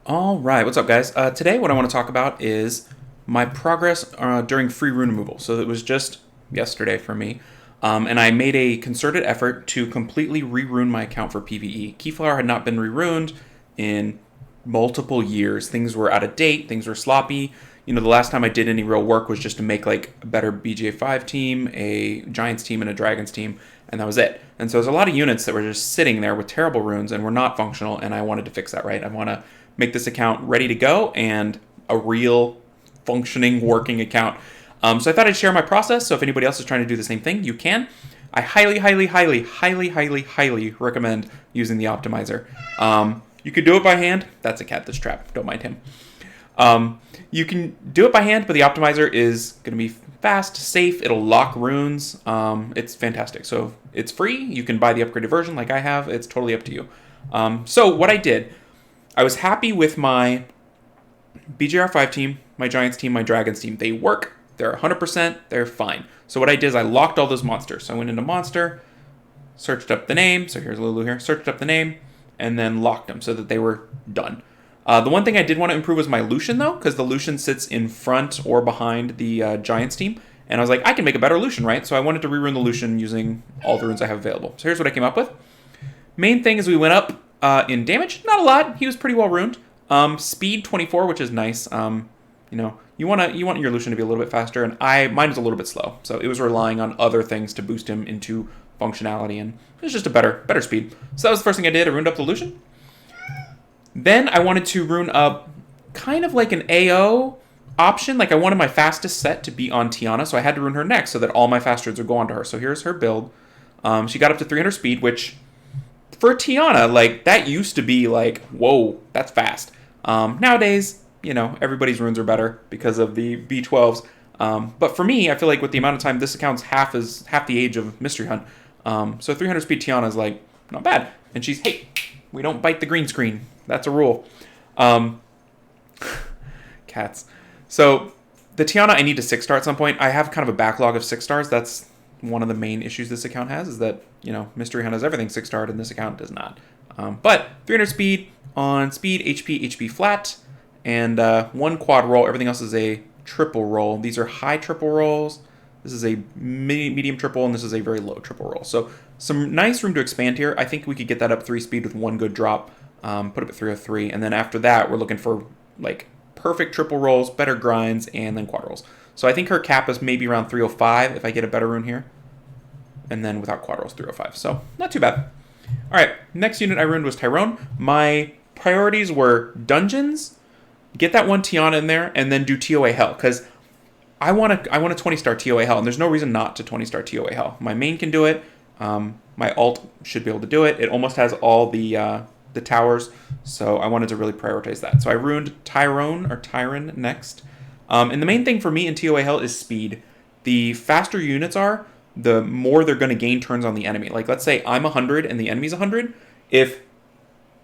All right, what's up, guys? Today, what I want to talk about is my progress during free rune removal. So it was just yesterday for me, and I made a concerted effort to completely re-rune my account for PVE. Keyflower had not been re-runed in multiple years. Things were out of date. Things were sloppy. You know, the last time I did any real work was just to make like a better BGA5 team, a Giants team, and a Dragons team, and that was it. And so there's a lot of units that were just sitting there with terrible runes and were not functional, and I wanted to fix that, right? I want to make this account ready to go and a real functioning working account. So I thought I'd share my process. So if anybody else is trying to do the same thing, you can. I highly recommend using the optimizer. You could do it by hand. That's a cat that's trapped. Don't mind him. You can do it by hand, but the optimizer is going to be fast, safe. It'll lock runes. It's fantastic. So it's free. You can buy the upgraded version like I have. It's totally up to you. So what I did, I was happy with my BGR5 team, my Giants team, my Dragons team. They work. They're 100%. They're fine. So what I did is I locked all those monsters. So I went into Monster, searched up the name. So here's Lulu here. Searched up the name, and then locked them so that they were done. The one thing I did want to improve was my Lushen, though, because the Lushen sits in front or behind the Giants team. And I was like, I can make a better Lushen, right? So I wanted to rerun the Lushen using all the runes I have available. So here's what I came up with. Main thing is we went up in damage. Not a lot. He was pretty well ruined. Speed 24, which is nice. You know, you want your Lushen to be a little bit faster, and mine was a little bit slow. So it was relying on other things to boost him into functionality, and it was just a better speed. So that was the first thing I did. I ruined up the Lushen. Then I wanted to rune up kind of like an AO option. Like I wanted my fastest set to be on Tiana, so I had to rune her next so that all my fast runes would go onto her. So here's her build. She got up to 300 speed, which for Tiana, like that used to be like, whoa, that's fast. Nowadays, you know, everybody's runes are better because of the B12s. But for me, I feel like with the amount of time, this account's half the age of Mysteryhunt. So 300 speed Tiana is like not bad. And she's, hey, we don't bite the green screen. That's a rule. Cats. So the Tiana, I need to 6-star at some point. I have kind of a backlog of 6 stars. That's one of the main issues this account has, is that, you know, Mysteryhunt has everything 6-starred and this account does not. But 300 speed on speed, HP flat, and 1 quad roll. Everything else is a triple roll. These are high triple rolls. This is a medium triple, and this is a very low triple roll. So some nice room to expand here. I think we could get that up 3 speed with 1 good drop. Put it at 303, and then after that, we're looking for like perfect triple rolls, better grinds, and then quad rolls. So I think her cap is maybe around 305 if I get a better rune here, and then without quad rolls, 305. So not too bad. All right, next unit I ruined was Tyrone. My priorities were dungeons, get that one Tiana in there, and then do TOA Hell, because I want a 20-star TOA Hell, and there's no reason not to 20-star TOA Hell. My main can do it. My alt should be able to do it. It almost has all the towers, so I wanted to really prioritize that. So I ruined Tyron next. And the main thing for me in TOA Hell is speed. The faster units are, the more they're going to gain turns on the enemy. Like, let's say I'm 100 and the enemy's 100. If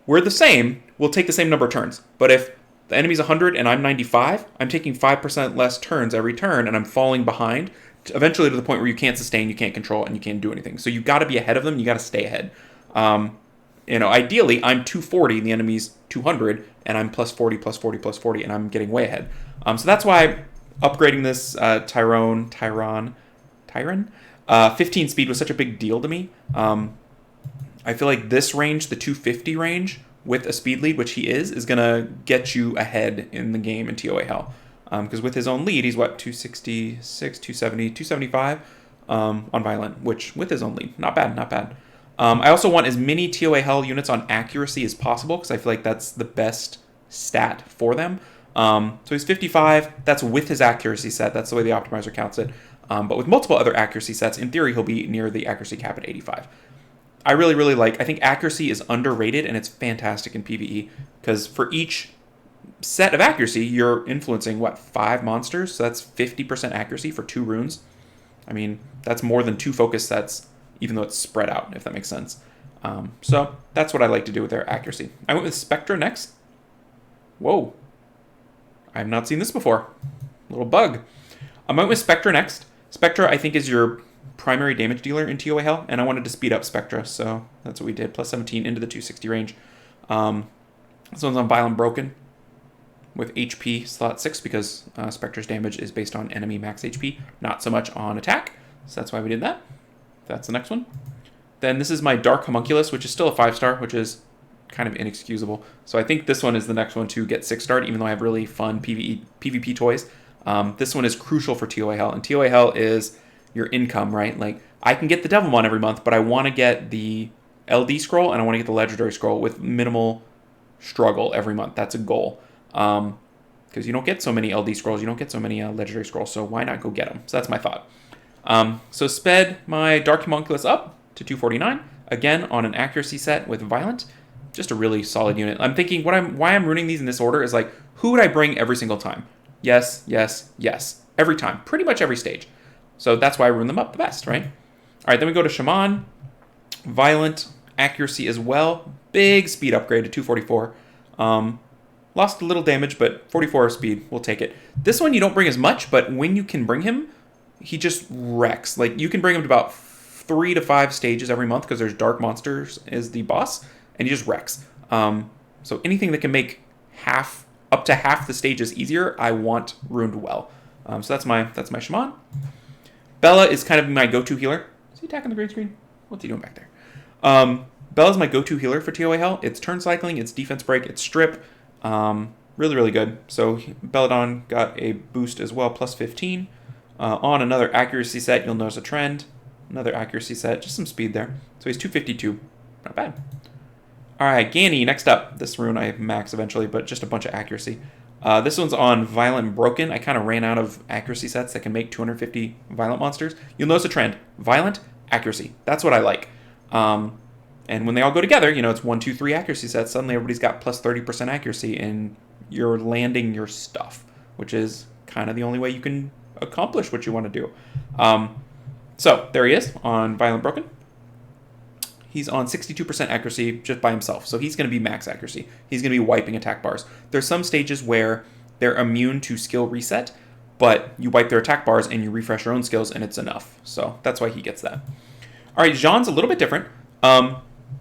we're the same, we'll take the same number of turns. But if the enemy's 100 and I'm 95, I'm taking 5% less turns every turn, and I'm falling behind, eventually to the point where you can't sustain, you can't control, and you can't do anything. So you've got to be ahead of them. You got to stay ahead. You know, ideally, I'm 240, and the enemy's 200, and I'm plus 40, and I'm getting way ahead. So that's why upgrading this Tyron, 15 speed was such a big deal to me. I feel like this range, the 250 range, with a speed lead, which he is going to get you ahead in the game in TOA Hell. Because with his own lead, he's what, 266, 270, 275 on Violent, which with his own lead, not bad. I also want as many TOA Hell units on accuracy as possible, because I feel like that's the best stat for them. So he's 55. That's with his accuracy set. That's the way the optimizer counts it. But with multiple other accuracy sets, in theory, he'll be near the accuracy cap at 85. I really like, I think accuracy is underrated, and it's fantastic in PvE, because for each set of accuracy, you're influencing, what, 5 monsters? So that's 50% accuracy for 2 runes. I mean, that's more than 2 focus sets, even though it's spread out, if that makes sense. So that's what I like to do with their accuracy. I went with Spectra next. Whoa. I have not seen this before. A little bug. I went with Spectra next. Spectra, I think, is your primary damage dealer in TOA Hell, and I wanted to speed up Spectra, so that's what we did. Plus 17 into the 260 range. This one's on Violent Broken. with HP slot 6 because Spectre's damage is based on enemy max HP, not so much on attack. So that's why we did that. That's the next one. Then this is my Dark Homunculus, which is still a 5-star, which is kind of inexcusable. So I think this one is the next one to get 6-starred, even though I have really fun PvP toys. This one is crucial for TOA Hell, and TOA Hell is your income, right? Like, I can get the Devilmon every month, but I want to get the LD scroll and I want to get the Legendary scroll with minimal struggle every month. That's a goal. Because you don't get so many LD scrolls, you don't get so many Legendary scrolls, so why not go get them? So that's my thought. So sped my Dark Homunculus up to 249, again on an accuracy set with Violent. Just a really solid unit. I'm thinking why I'm ruining these in this order is like, who would I bring every single time? Yes, yes, yes. Every time. Pretty much every stage. So that's why I rune them up the best, right? All right, then we go to Shaman. Violent, accuracy as well. Big speed upgrade to 244. Lost a little damage, but 44 speed, we'll take it. This one you don't bring as much, but when you can bring him, he just wrecks. Like, you can bring him to about 3 to 5 stages every month because there's Dark Monsters is the boss, and he just wrecks. So anything that can make up to half the stages easier, I want runed well. So that's my Shaman. Bella is kind of my go-to healer. Is he attacking the green screen? What's he doing back there? Bella's my go-to healer for TOA Hell. It's turn cycling, it's defense break, it's strip. Really, really good. So Belladon got a boost as well, plus 15. On another accuracy set, you'll notice a trend. Another accuracy set, just some speed there. So he's 252. Not bad. All right, Ganny, next up. This rune I max eventually, but just a bunch of accuracy. This one's on Violent Broken. I kind of ran out of accuracy sets that can make 250 Violent monsters. You'll notice a trend. Violent, accuracy. That's what I like. And when they all go together, it's 1, 2, 3 accuracy sets. Suddenly everybody's got plus 30% accuracy, and you're landing your stuff, which is kind of the only way you can accomplish what you want to do. So there he is on Violent Broken. He's on 62% accuracy just by himself, so he's going to be max accuracy. He's going to be wiping attack bars. There's some stages where they're immune to skill reset, but you wipe their attack bars and you refresh your own skills, and it's enough. So that's why he gets that. All right, Jean's a little bit different.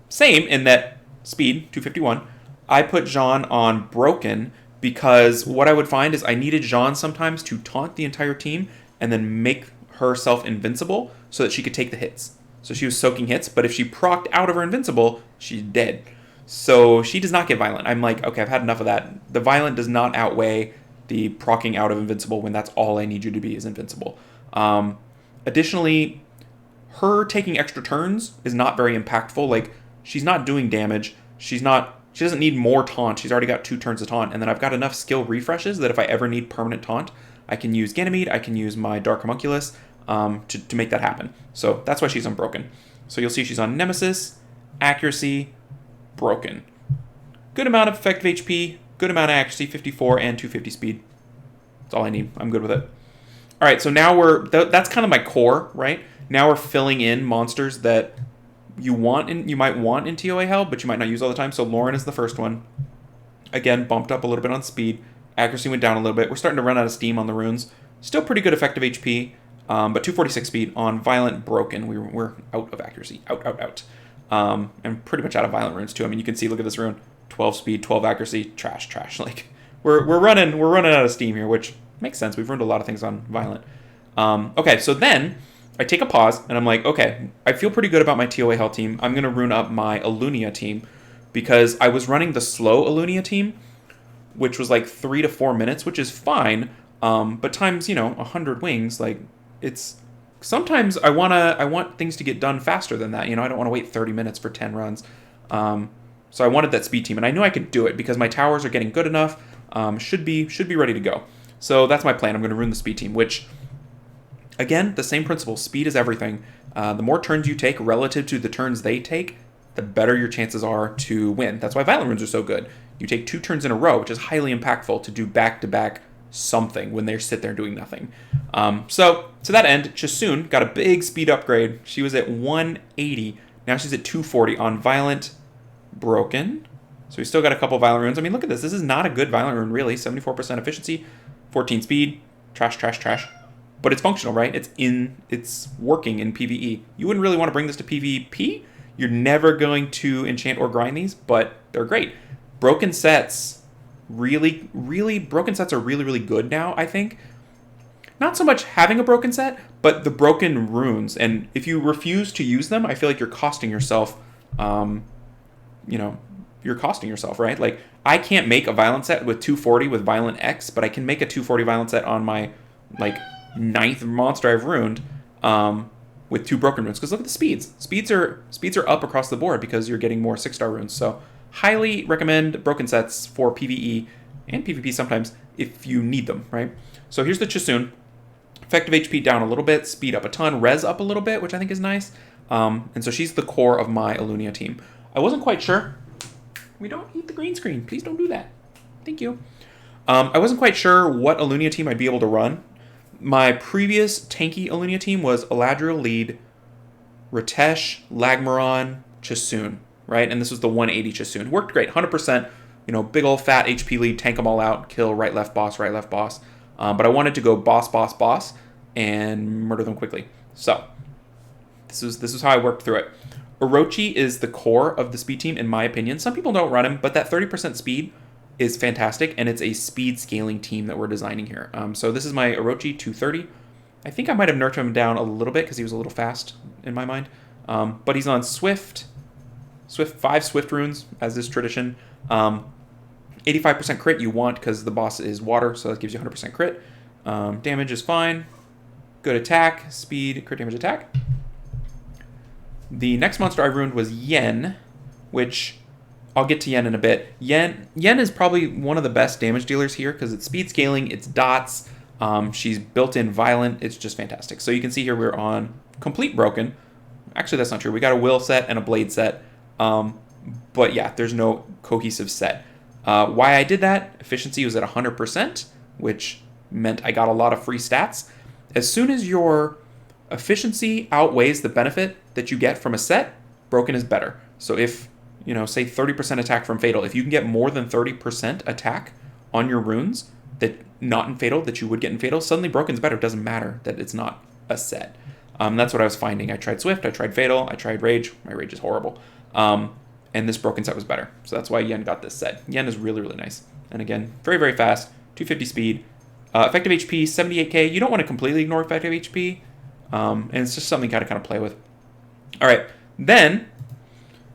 Same in that speed, 251. I put Jean on Broken because what I would find is I needed Jean sometimes to taunt the entire team and then make herself invincible so that she could take the hits. So she was soaking hits, but if she procced out of her invincible, she's dead. So she does not get Violent. I'm like, okay, I've had enough of that. The Violent does not outweigh the proccing out of invincible when that's all I need you to be is invincible. Additionally, her taking extra turns is not very impactful. Like, she's not doing damage. She doesn't need more taunt. She's already got 2 turns of taunt. And then I've got enough skill refreshes that if I ever need permanent taunt, I can use Ganymede, I can use my Dark Homunculus to make that happen. So that's why she's on Broken. So you'll see she's on Nemesis, Accuracy, Broken. Good amount of effective HP, good amount of accuracy, 54 and 250 speed. That's all I need. I'm good with it. All right, so now that's kind of my core, right? Now we're filling in monsters that you might want in TOA Hell, but you might not use all the time. So Lauren is the first one. Again, bumped up a little bit on speed. Accuracy went down a little bit. We're starting to run out of steam on the runes. Still pretty good effective HP, but 246 speed on Violent Broken. We're out of accuracy. Out. And pretty much out of Violent runes too. I mean, you can see, look at this rune. 12 speed, 12 accuracy, trash. Like, we're running out of steam here, which makes sense. We've ruined a lot of things on Violent. Okay, so then I take a pause, and I'm like, okay, I feel pretty good about my TOA Hell team. I'm going to rune up my Ellunia team, because I was running the slow Ellunia team, which was like 3 to 4 minutes, which is fine, but times, 100 wings, like, it's... Sometimes I want things to get done faster than that. I don't want to wait 30 minutes for 10 runs. So I wanted that speed team, and I knew I could do it, because my towers are getting good enough, should be ready to go. So that's my plan. I'm going to rune the speed team, which... Again, the same principle. Speed is everything. The more turns you take relative to the turns they take, the better your chances are to win. That's why Violent runes are so good. You take 2 turns in a row, which is highly impactful to do back-to-back something when they sit there doing nothing. So, to that end, Chasoon got a big speed upgrade. She was at 180. Now she's at 240 on Violent Broken. So we still got a couple Violent runes. I mean, look at this. This is not a good Violent rune, really. 74% efficiency, 14 speed. Trash. But it's functional, right? It's working in PVE. You wouldn't really want to bring this to PvP. You're never going to enchant or grind these, but they're great. Broken sets really, really, broken sets are really, really good now, I think. Not so much having a broken set, but the broken runes. And if you refuse to use them, I feel like you're costing yourself, you're costing yourself, right? Like, I can't make a violent set with 240 with Violent X, but I can make a 240 violent set on my, like, 9th monster I've ruined with 2 broken runes. Because look at the speeds. Speeds are up across the board because you're getting more 6-star runes. So, highly recommend broken sets for PvE and PvP sometimes if you need them, right? So, here's the Chisoon. Effective HP down a little bit, speed up a ton, res up a little bit, which I think is nice. And so she's the core of my Ellunia team. I wasn't quite sure. We don't need the green screen. Please don't do that. Thank you. I wasn't quite sure what Ellunia team I'd be able to run. My previous tanky Ellunia team was Eladriel lead, Ritesh, Lagmaron, Chisoon, right? And this was the 180 Chisoon. Worked great, 100%. Big old fat HP lead, tank them all out, kill right, left boss, right, left boss. But I wanted to go boss, boss, boss, and murder them quickly. So, this is how I worked through it. Orochi is the core of the speed team, in my opinion. Some people don't run him, but that 30% speed is fantastic, and it's a speed scaling team that we're designing here. So this is my Orochi 230. I think I might have nerfed him down a little bit because he was a little fast in my mind. But he's on Swift 5 Swift runes, as is tradition. 85% crit you want because the boss is water, so that gives you 100% crit. Damage is fine. Good attack, speed, crit damage attack. The next monster I ruined was Yen, which I'll get to Yen in a bit. Yen is probably one of the best damage dealers here because it's speed scaling, it's dots, she's built-in violent, it's just fantastic. So you can see here we're on complete broken. Actually, that's not true. We got a will set and a blade set. But yeah, there's no cohesive set. Why I did that, efficiency was at 100%, which meant I got a lot of free stats. As soon as your efficiency outweighs the benefit that you get from a set, broken is better. So if, say 30% attack from Fatal, if you can get more than 30% attack on your runes that not in Fatal, that you would get in Fatal, suddenly broken's better. It doesn't matter that it's not a set. That's what I was finding. I tried Swift, I tried Fatal, I tried Rage. My Rage is horrible. And this broken set was better. So that's why Yen got this set. Yen is really, really nice. And again, very, very fast, 250 speed. Effective HP, 78k. You don't want to completely ignore effective HP. And it's just something to kind of play with. All right. Then,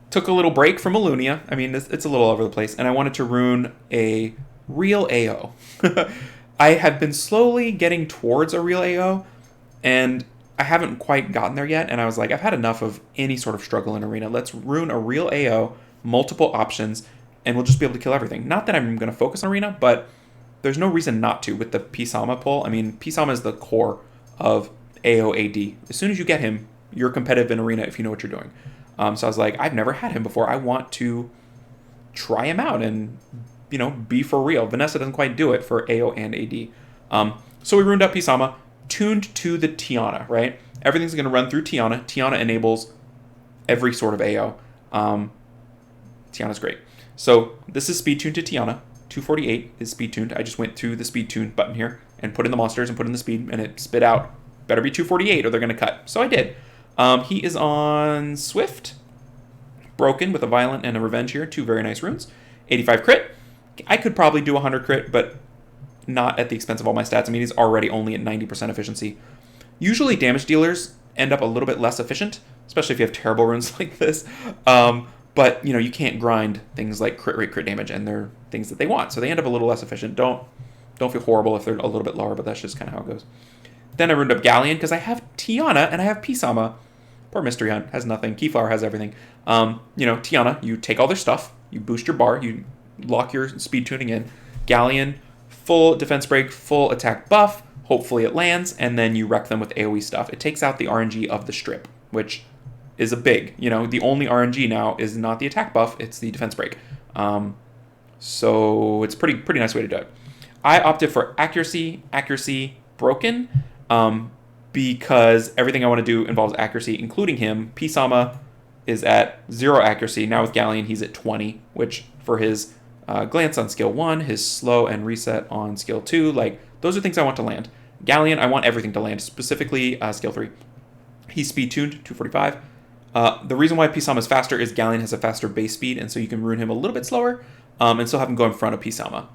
took a little break from Ellunia. I mean, it's a little over the place. And I wanted to rune a real AO. I have been slowly getting towards a real AO. And I haven't quite gotten there yet, and I was like, I've had enough of any sort of struggle in Arena. Let's rune a real AO, multiple options, and we'll just be able to kill everything. Not that I'm going to focus on Arena, but there's no reason not to with the Pisama pull. I mean, Pisama is the core of AO AD. As soon as you get him, you're competitive in Arena if you know what you're doing. So I was like, I've never had him before. I want to try him out and, be for real. Vanessa doesn't quite do it for AO and AD. So we runed up Pisama, tuned to the Tiana, right? Everything's going to run through Tiana. Tiana enables every sort of AO. Tiana's great. So this is speed tuned to Tiana. 248 is speed tuned. I just went to the speed tuned button here and put in the monsters and put in the speed, and it spit out, better be 248 or they're going to cut. So I did. He is on Swift, broken with a violent and a revenge here. 2 very nice runes. 85 crit. I could probably do 100 crit, but not at the expense of all my stats. I mean, he's already only at 90% efficiency. Usually damage dealers end up a little bit less efficient, especially if you have terrible runes like this. But, you can't grind things like crit rate, crit damage, and they're things that they want. So they end up a little less efficient. Don't feel horrible if they're a little bit lower, but that's just kind of how it goes. Then I ruined up Galleon because I have Tiana and I have Pisama. Poor Mysteryhunt has nothing. Keyflower has everything. Tiana, you take all their stuff, you boost your bar, you lock your speed tuning in. Galleon, full defense break, full attack buff. Hopefully it lands, and then you wreck them with AoE stuff. It takes out the RNG of the strip, which is a big, the only RNG now is not the attack buff, it's the defense break. So it's pretty nice way to do it. I opted for accuracy, broken, because everything I want to do involves accuracy, including him. Pisama is at 0 accuracy. Now with Galleon, he's at 20, which for his glance on skill 1, his slow and reset on skill 2, those are things I want to land. Galleon, I want everything to land, specifically skill 3. He's speed tuned, 245. The reason why Pisama is faster is Galleon has a faster base speed, and so you can rune him a little bit slower, and still have him go in front of Pisama.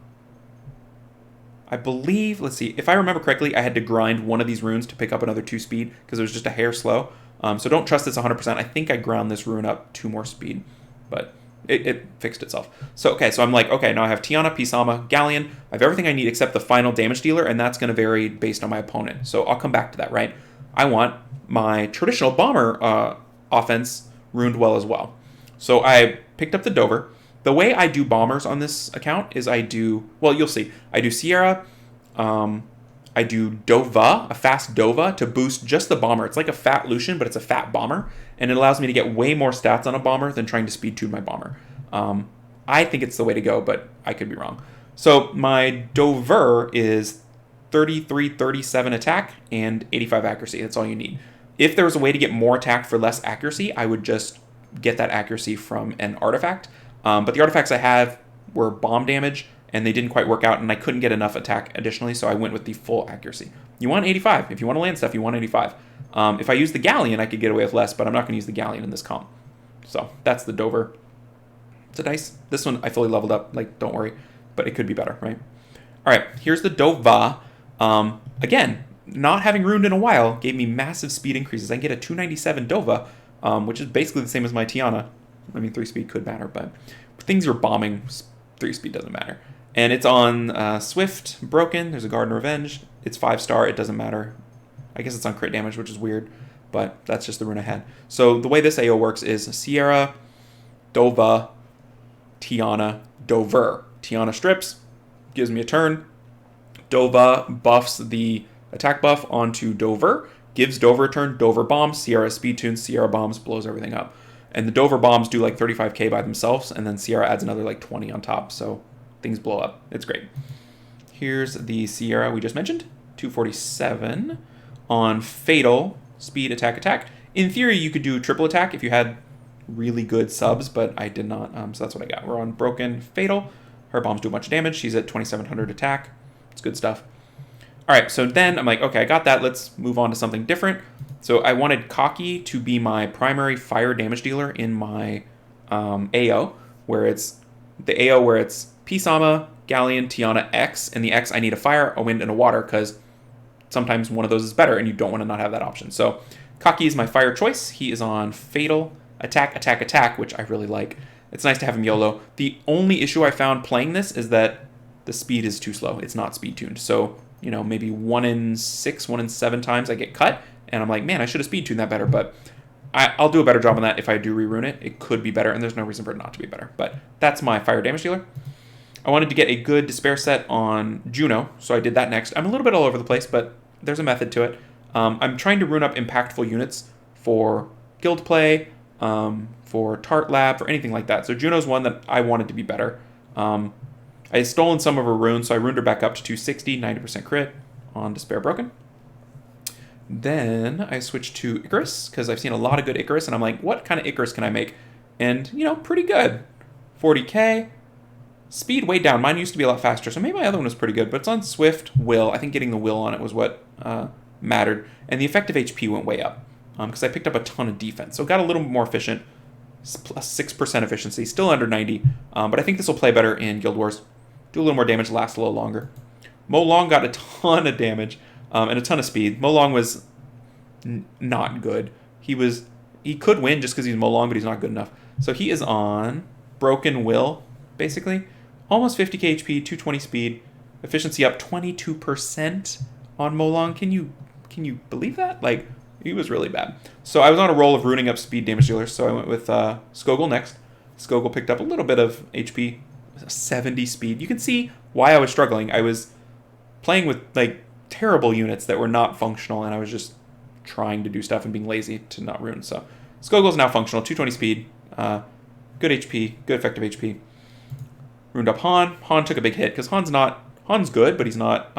I believe, let's see, if I remember correctly, I had to grind one of these runes to pick up another 2 speed because it was just a hair slow. So don't trust this 100%. I think I ground this rune up 2 more speed, but it fixed itself. So, okay, so I'm like, okay, now I have Tiana, Pisama, Galleon. I have everything I need except the final damage dealer, and that's going to vary based on my opponent. So I'll come back to that, right? I want my traditional bomber offense runed well as well. So I picked up the Dover. The way I do bombers on this account is I do, well, you'll see. I do Sierra, I do Dova, a fast Dova, to boost just the bomber. It's like a fat Lushen, but it's a fat bomber, and it allows me to get way more stats on a bomber than trying to speed tune my bomber. I think it's the way to go, but I could be wrong. So my Dover is 33, 37 attack and 85 accuracy. That's all you need. If there was a way to get more attack for less accuracy, I would just get that accuracy from an artifact. But the artifacts I have were bomb damage, and they didn't quite work out, and I couldn't get enough attack additionally, so I went with the full accuracy. You want 85. If you want to land stuff, you want 85. If I use the Galleon, I could get away with less, but I'm not going to use the Galleon in this comp. So that's the Dover. It's a nice. This one I fully leveled up, like, don't worry, but it could be better, right? All right, here's the Dova. Again, not having runed in a while gave me massive speed increases. I can get a 297 Dova, which is basically the same as my Tiana. I mean, 3 speed could matter, but things you're bombing, 3 speed doesn't matter. And it's on Swift, Broken. There's a Garden Revenge. It's 5-star. It doesn't matter. I guess it's on crit damage, which is weird, but that's just the rune I had. So the way this AO works is Sierra, Dova, Tiana, Dover. Tiana strips, gives me a turn. Dova buffs the attack buff onto Dover, gives Dover a turn. Dover bombs, Sierra speed tunes, Sierra bombs, blows everything up. And the Dover bombs do like 35k by themselves, and then Sierra adds another like 20 on top, so things blow up. It's great. Here's the Sierra we just mentioned, 247 on Fatal, speed, attack, attack. In theory, you could do triple attack if you had really good subs, but I did not, so that's what I got. We're on Broken, Fatal. Her bombs do a bunch of damage. She's at 2700 attack. It's good stuff. All right, so then I'm like, okay, I got that. Let's move on to something different. So I wanted Cocky to be my primary fire damage dealer in my AO, where it's the AO where it's Pisama, Galleon, Tiana, X, and the X I need a fire, a wind, and a water, because sometimes one of those is better, and you don't want to not have that option. So Cocky is my fire choice. He is on Fatal, Attack, Attack, Attack, which I really like. It's nice to have him YOLO. The only issue I found playing this is that the speed is too slow. It's not speed tuned. So, you know, maybe 1 in 6, 1 in 7 times I get cut, and I'm like, man, I should have speed tuned that better, but I'll do a better job on that if I do rerune it. It could be better, and there's no reason for it not to be better. But that's my fire damage dealer. I wanted to get a good Despair set on Juno, so I did that next. I'm a little bit all over the place, but there's a method to it. I'm trying to rune up impactful units for guild play, for Tart Lab, for anything like that. So Juno's one that I wanted to be better. I had stolen some of her runes, so I runed her back up to 260, 90% crit on Despair Broken. Then I switched to Icarus, because I've seen a lot of good Icarus, and I'm like, what kind of Icarus can I make? And, you know, pretty good. 40k. Speed way down. Mine used to be a lot faster, so maybe my other one was pretty good, but it's on Swift, Will. I think getting the Will on it was what mattered. And the effective HP went way up, because I picked up a ton of defense. So it got a little more efficient, plus 6% efficiency, still under 90, but I think this will play better in Guild Wars. Do a little more damage, last a little longer. Mo Long got a ton of damage and a ton of speed. Mo Long was not good. He could win just because he's Mo Long, but he's not good enough. So he is on Broken Will, basically. Almost 50k HP, 220 speed, efficiency up 22% on Mo Long. Can you believe that? Like, he was really bad. So I was on a roll of ruining up speed damage dealers, so I went with Skogul next. Skogul picked up a little bit of HP, 70 speed. You can see why I was struggling. I was playing with like terrible units that were not functional, and I was just trying to do stuff and being lazy to not rune. So Skogul's now functional, 220 speed, good HP, good effective HP. Runed up Han. Han took a big hit because Han's good, but he's not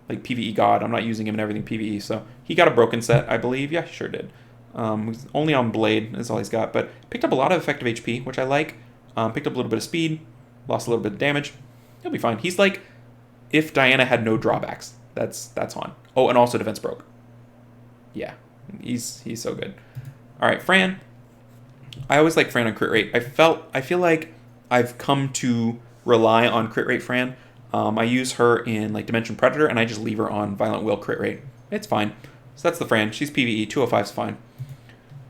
like PVE god. I'm not using him in everything PVE, so he got a broken set, I believe. Yeah, he sure did. Only on Blade is all he's got, but picked up a lot of effective HP, which I like. Picked up a little bit of speed, lost a little bit of damage. He'll be fine. He's like if Diana had no drawbacks. That's Han. Oh, and also defense broke. Yeah, he's so good. All right, Fran. I always like Fran on crit rate. I feel like I've come to rely on crit rate Fran. I use her in like Dimension Predator, and I just leave her on Violent Will crit rate. It's fine. So that's the Fran. She's PVE. 205 is fine.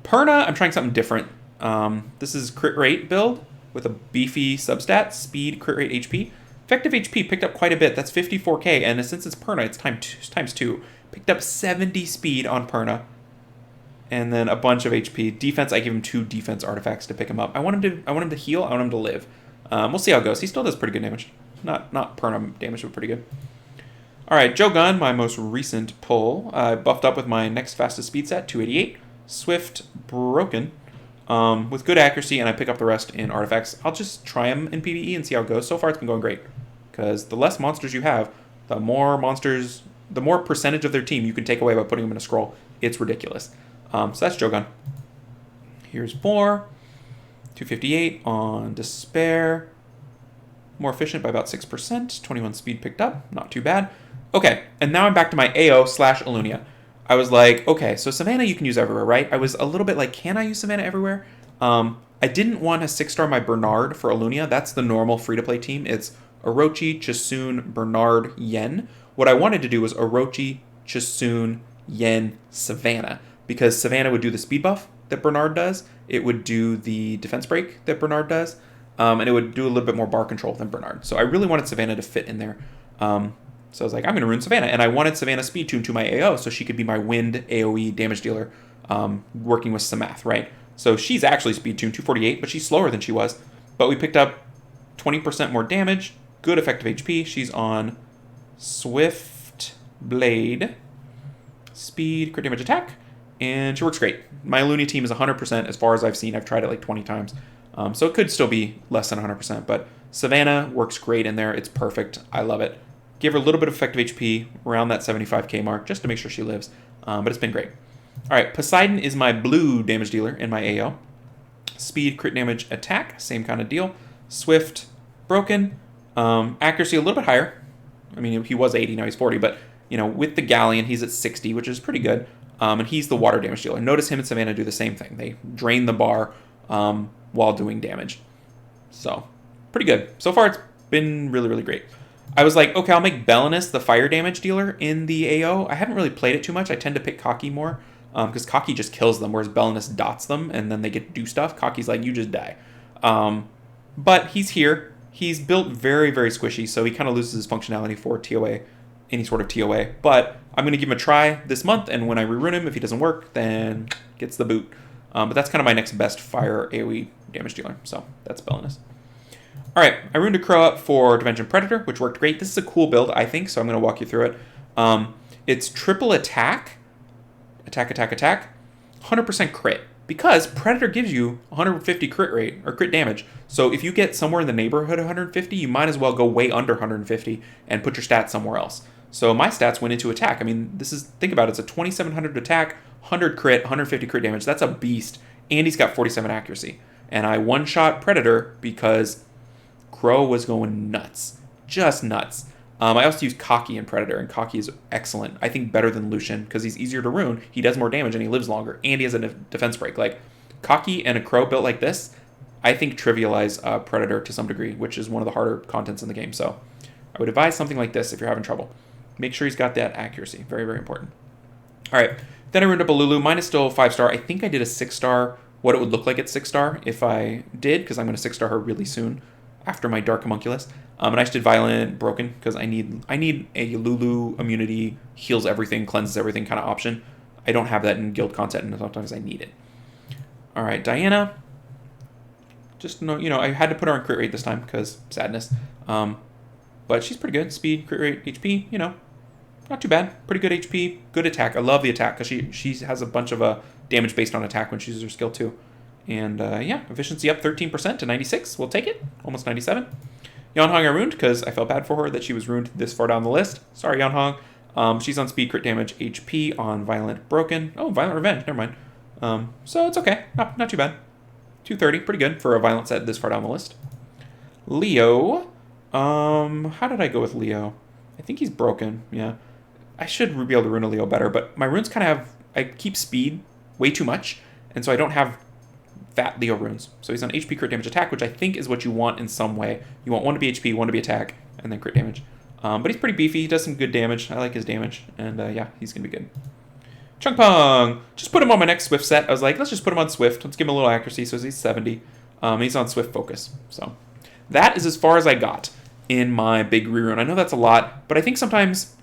Perna, I'm trying something different. This is crit rate build with a beefy substat, speed, crit rate, HP. Effective HP picked up quite a bit. That's 54k, and since it's Perna, it's times 2. Picked up 70 speed on Perna, and then a bunch of HP. Defense, I give him 2 defense artifacts to pick him up. I want him to heal. I want him to live. We'll see how it goes. He still does pretty good damage. Not Perna damage, but pretty good. All right, Joe Gunn, my most recent pull. I buffed up with my next fastest speed set, 288. Swift, broken, with good accuracy, and I pick up the rest in artifacts. I'll just try them in PvE and see how it goes. So far, it's been going great, because the less monsters you have, the more percentage of their team you can take away by putting them in a scroll. It's ridiculous. So that's Joe Gunn. Here's more. 258 on Despair. More efficient by about 6%. 21 speed picked up. Not too bad. Okay, and now I'm back to my AO/Ellunia. I was like, okay, so Savannah you can use everywhere, right? I was a little bit like, can I use Savannah everywhere? I didn't want to 6-star my Bernard for Ellunia. That's the normal free-to-play team. It's Orochi, Chasun, Bernard, Yen. What I wanted to do was Orochi, Chasun, Yen, Savannah. Because Savannah would do the speed buff that Bernard does. It would do the defense break that Bernard does. And it would do a little bit more bar control than Bernard. So I really wanted Savannah to fit in there. So I was like, I'm going to rune Savannah. And I wanted Savannah speed tune to my AO so she could be my wind AoE damage dealer working with Samath, right? So she's actually speed tuned 248, but she's slower than she was. But we picked up 20% more damage, good effective HP. She's on Swift Blade, speed, crit damage attack, and she works great. My Ellunia team is 100% as far as I've seen. I've tried it like 20 times. So it could still be less than 100%, but Savannah works great in there. It's perfect. I love it. Give her a little bit of effective HP around that 75k mark just to make sure she lives. But it's been great. All right, Poseidon is my blue damage dealer in my AO. Speed, crit damage, attack, same kind of deal. Swift, broken. Accuracy a little bit higher. I mean, he was 80, now he's 40, but you know, with the Galleon, he's at 60, which is pretty good. And he's the water damage dealer. Notice him and Savannah do the same thing. They drain the bar while doing damage. So, pretty good. So far, it's been really, really great. I was like, okay, I'll make Belinus the fire damage dealer in the AO. I haven't really played it too much. I tend to pick Cocky more, because Cocky just kills them, whereas Belinus dots them, and then they get to do stuff. Cocky's like, you just die. But he's here. He's built very, very squishy, so he kind of loses his functionality for TOA, any sort of TOA. But I'm going to give him a try this month, and when I rerun him, if he doesn't work, then gets the boot. But that's kind of my next best fire AoE damage dealer, so that's Belinus. All right, I ruined a Crow up for Dimension Predator, which worked great. This is a cool build, I think, so I'm going to walk you through it. It's triple attack, 100% crit, because Predator gives you 150 crit rate, or crit damage. So if you get somewhere in the neighborhood of 150, you might as well go way under 150 and put your stats somewhere else. So my stats went into attack. I mean, think about it, it's a 2700 attack, 100 crit, 150 crit damage. That's a beast, and he's got 47 accuracy. And I one-shot Predator because Crow was going nuts. Just nuts. I also use Cocky in Predator, and Cocky is excellent. I think better than Lushen, because he's easier to rune, he does more damage, and he lives longer, and he has a defense break. Like, Cocky and a Crow built like this, I think trivialize Predator to some degree, which is one of the harder contents in the game. So I would advise something like this if you're having trouble. Make sure he's got that accuracy. Very, very important. All right. Then I ruined up a Lulu. Mine is still 5-star. I think I did a 6-star, what it would look like at 6-star if I did, because I'm going to 6-star her really soon after my Dark Homunculus. And I just did Violent Broken because I need a Lulu immunity, heals everything, cleanses everything kind of option. I don't have that in guild content, and sometimes I need it. All right, Diana. Just I had to put her on crit rate this time because sadness. But she's pretty good. Speed, crit rate, HP. Not too bad. Pretty good HP. Good attack. I love the attack because she has a bunch of damage based on attack when she uses her skill too. And yeah, efficiency up 13% to 96. We'll take it. Almost 97. Yanhong I ruined because I felt bad for her that she was ruined this far down the list. Sorry, Yanhong. She's on speed, crit damage, HP on Violent Broken. Oh, Violent Revenge. Never mind. So it's okay. Not too bad. 230. Pretty good for a Violent set this far down the list. Leo. How did I go with Leo? I think he's broken. Yeah. I should be able to rune a Leo better, but my runes kind of I keep speed way too much, and so I don't have fat Leo runes. So he's on HP, crit damage, attack, which I think is what you want in some way. You want one to be HP, one to be attack, and then crit damage. But he's pretty beefy. He does some good damage. I like his damage. And yeah, he's going to be good. Chunk Pong! Just put him on my next Swift set. I was like, let's just put him on Swift. Let's give him a little accuracy. So he's 70. He's on Swift Focus. So that is as far as I got in my big rerun. I know that's a lot, but I think sometimes,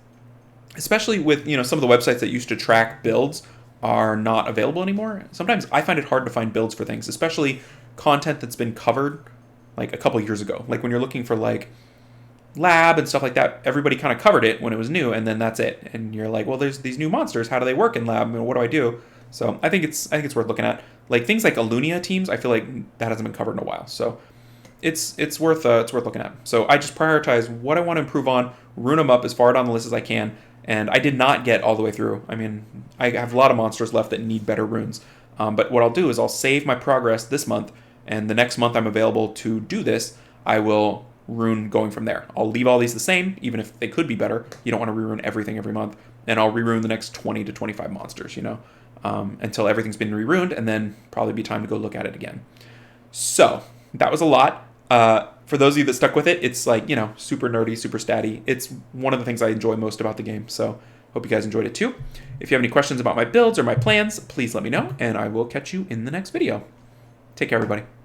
especially with some of the websites that used to track builds are not available anymore. Sometimes I find it hard to find builds for things, especially content that's been covered like a couple years ago. Like when you're looking for like lab and stuff like that, everybody kind of covered it when it was new, and then that's it. And you're like, well, there's these new monsters. How do they work in lab? And what do I do? So I think it's worth looking at. Like things like Ellunia teams, I feel like that hasn't been covered in a while. So it's worth looking at. So I just prioritize what I want to improve on, rune them up as far down the list as I can. And I did not get all the way through. I mean, I have a lot of monsters left that need better runes. But what I'll do is I'll save my progress this month, and the next month I'm available to do this, I will rune going from there. I'll leave all these the same, even if they could be better. You don't want to rerune everything every month. And I'll rerune the next 20 to 25 monsters, until everything's been reruned, and then probably be time to go look at it again. So that was a lot. For those of you that stuck with it, it's like, super nerdy, super statty. It's one of the things I enjoy most about the game. So hope you guys enjoyed it too. If you have any questions about my builds or my plans, please let me know, and I will catch you in the next video. Take care, everybody.